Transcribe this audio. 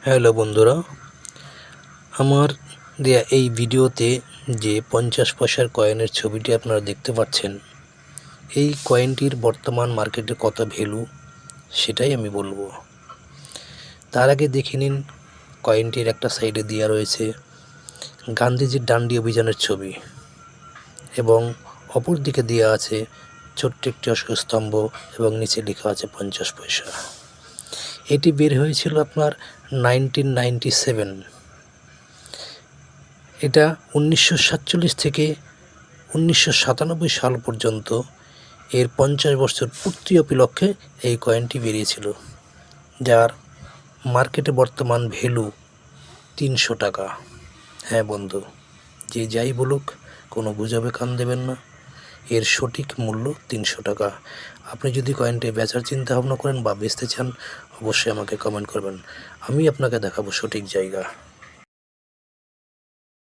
Hello বন্ধুরা, আমার দেয়া এই ভিডিওতে যে 50 পয়সার কয়েনের ছবিটি আপনারা দেখতে পাচ্ছেন, এই কয়েনটির বর্তমান মার্কেটে কত ভ্যালু সেটাই আমি বলবো। তার আগে দেখে নিন, কয়েনটির একটা সাইডে দেওয়া রয়েছে গান্ধীজির ডান্ডি অভিযানের ছবি এবং অপর দিকে দেওয়া আছে ছোট্ট একটি অশোক স্তম্ভ এবং নিচে লেখা আছে 50 পয়সা। এটি বের হয়েছিল আপনার 1997। এটা 1947 থেকে 1997 সাল পর্যন্ত এর 50 বছর পূর্তি উপলক্ষে এই কয়েনটি বেরিয়েছিল, যার মার্কেটে বর্তমান ভ্যালু 300 টাকা। হ্যাঁ বন্ধু, যে যাই বলুক, কোনো গুজবে কান দেবেন না, এর সঠিক মূল্য 300 টাকা। আপনি যদি কয়েনটি বেচার চিন্তা ভাবনা করেন বা বেচতে চান, অবশ্যই আমাকে কমেন্ট করবেন, আমি আপনাকে দেখাবো সঠিক জায়গা।